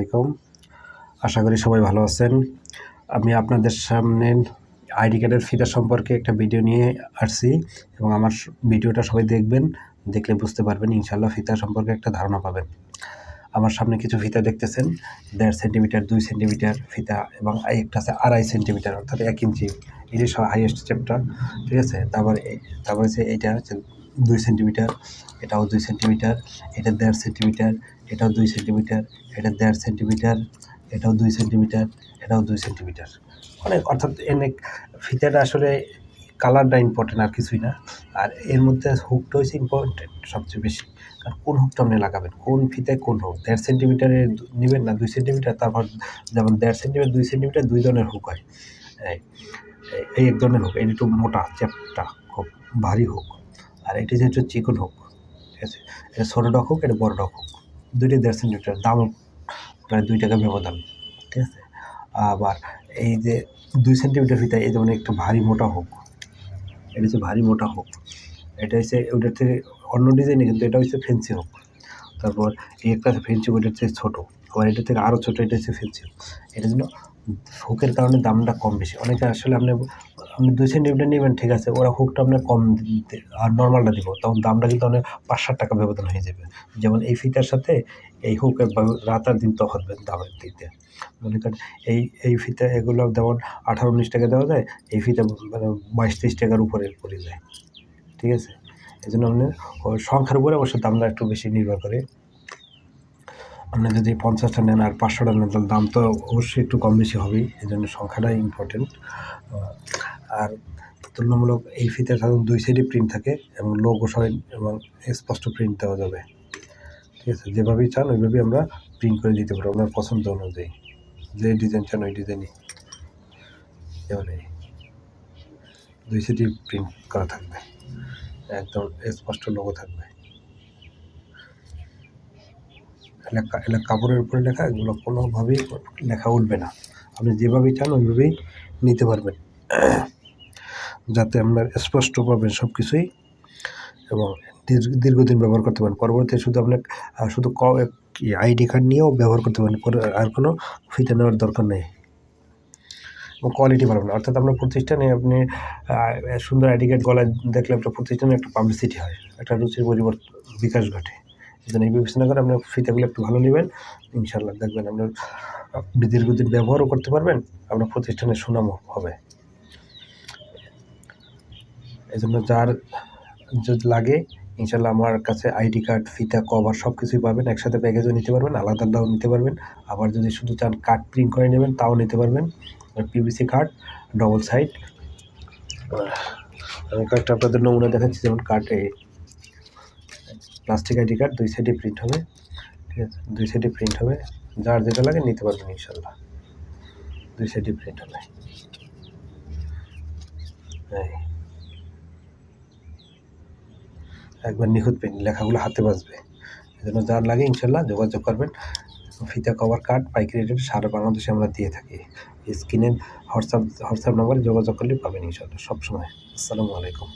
আলাইকুম। আশা করি সবাই ভালো আছেন। আমি আপনাদের সামনে আইডি কার্ডের ফিতা সম্পর্কে একটা ভিডিও নিয়ে আসছি এবং আমার ভিডিওটা সবাই দেখবেন। দেখলে বুঝতে পারবেন, ইনশাআল্লাহ ফিতা সম্পর্কে একটা ধারণা পাবেন। আমার সামনে কিছু ফিতা দেখতেছেন, 1.5 সেন্টিমিটার, 2 সেন্টিমিটার ফিতা এবং একটা আছে 2.5 সেন্টিমিটার অর্থাৎ 1 ইঞ্চি। এটাই হাইয়েস্ট স্টেপটা, ঠিক আছে? তারপর হচ্ছে এইটা হচ্ছে 2 সেন্টিমিটার, এটাও 2 সেন্টিমিটার, এটা 1.5 সেন্টিমিটার, এটাও 2 সেন্টিমিটার, এটা 1.5 সেন্টিমিটার, এটাও 2 সেন্টিমিটার, এটাও 2 সেন্টিমিটার। অর্থাৎ ফিতাটা আসলে কালারটা ইম্পর্টেন্ট, আর কিছুই না। আর এর মধ্যে হুকটা হচ্ছে ইম্পর্টেন্ট সবচেয়ে বেশি। কারণ কোন হুকটা আপনি লাগাবেন, কোন ফিতায় কোন হুক, 1.5 সেন্টিমিটারের নেবেন না 2 সেন্টিমিটার। তারপর যেমন 1.5 সেন্টিমিটার 2 সেন্টিমিটার 2 ধরনের হুক হয়। এই এক ধরনের হুক, এটা একটু মোটা চ্যাপ্টা খুব ভারী হুক, আর এটা যে হচ্ছে চিকন হুক, ঠিক আছে? এটা ছোটো ডক হুক, এটা বড় ডক হুক, দুইটাই 1.5 সেন্টিমিটার, দাম প্রায় 2 টাকা ব্যবধান, ঠিক আছে? আবার এই যে 2 সেন্টিমিটার ফিতা, এই যেমন একটু ভারী মোটা হুক, এটা হচ্ছে ভারী মোটা হুক, এটা হচ্ছে ওইটার থেকে অন্য ডিজাইনে, কিন্তু এটা হচ্ছে ফেন্সি হুক। তারপর এই একটা ফেন্সি, ওইটা হচ্ছে ছোটো, আবার এটার থেকে আরও ছোটো, এটা হচ্ছে ফেন্সি হুক। এটার জন্য হুকের কারণে দামটা কম বেশি। অনেকে আসলে আপনি 2 সেন্টিমিটার নেবেন, ঠিক আছে, ওরা হুকটা আপনার কম আর নর্মালটা দিব, তখন দামটা কিন্তু অনেক 5-7 টাকা ব্যবধান হয়ে যাবে। যেমন এই ফিতার সাথে এই হুকের রাত আর দিন তফাৎ দামের দিতে। মনে করেন এই ফিতা এগুলো যেমন 18-19 টাকা দেওয়া যায়, এই ফিতা মানে 22-23 টাকার উপরে পড়ে যায়, ঠিক আছে? এই জন্য আপনার সংখ্যার উপরে অবশ্য দামটা একটু বেশি নির্ভর করে। আপনি যদি 50টা নেন আর 500টা নেন, তাহলে দাম তো অবশ্যই একটু কম বেশি হবেই। এই জন্য সংখ্যাটাই ইম্পর্টেন্ট। আর তুলনামূলক এই ফিতার সাধারণত 2 সাইডে প্রিন্ট থাকে এবং লোগো সহ এবং স্পষ্ট প্রিন্ট দেওয়া যাবে, ঠিক আছে? যেভাবেই চান ওইভাবেই আমরা প্রিন্ট করে দিতে পারবো আপনার পছন্দ অনুযায়ী। যে ডিজাইন চান ওই ডিজাইনই, যেমন 2 সাইডে প্রিন্ট করা থাকবে, একদম স্পষ্ট লোগো থাকবে। কাপড়ের উপরে লেখা, এগুলো কোনোভাবেই লেখা উঠবে না। আপনি যেভাবেই চান ওইভাবেই নিতে পারবেন, যাতে আপনার স্পষ্ট পাবেন সব কিছুই এবং দীর্ঘদিন ব্যবহার করতে পারেন। পরবর্তীতে শুধু আপনার শুধু আইডি কার্ড নিয়েও ব্যবহার করতে পারেন, আর কোনো ফিতা নেওয়ার দরকার নেই। এবং কোয়ালিটি ভালো না, অর্থাৎ আপনার প্রতিষ্ঠানে আপনি সুন্দর আইডি কার্ড গলায় দেখলে আপনার প্রতিষ্ঠানে একটা পাবলিসিটি হয়, একটা রুচির পরিবর্তন বিকাশ ঘটে। এই জন্য এই বিবেচনা করে আপনার ফিতাগুলো একটু ভালো নেবেন, ইনশাল্লাহ দেখবেন আপনার দীর্ঘদিন ব্যবহারও করতে পারবেন, আপনার প্রতিষ্ঠানের সুনামও হবে। এই জন্য যার যদি লাগে, ইনশাল্লাহ আমার কাছে আইডি কার্ড, ফিতা, কভার সব কিছুই পাবেন। একসাথে প্যাকেজও নিতে পারবেন, আলাদা আলাদাও নিতে পারবেন। আবার যদি শুধু চান কার্ড প্রিন্ট করে নেবেন, তাও নিতে পারবেন। PVC card, double side. আমি কয়েকটা আপনাদের নমুনা দেখাচ্ছি। যেমন প্লাস্টিক আইডি কার্ড 2 সাইডে প্রিন্ট হবে, ঠিক আছে? 2 সাইডে প্রিন্ট হবে, যার যেটা লাগে নিতে পারবেন ইনশাল্লাহ। 2 সাইডে প্রিন্ট হবে, একবার নিখুঁত প্রিন্ট, লেখাগুলো হাতে বাজবে। এই জন্য যার লাগে ইনশাল্লাহ যোগাযোগ করবেন। ফিতা, কভার, কার্ড পাইকারি রেটে সারা বাংলাদেশে আমরা দিয়ে থাকি। স্ক্রিনের হোয়াটসঅ্যাপ নাম্বারে যোগাযোগ করলে পাবেন ইনশাল্লাহ সবসময়। আসসালামু আলাইকুম।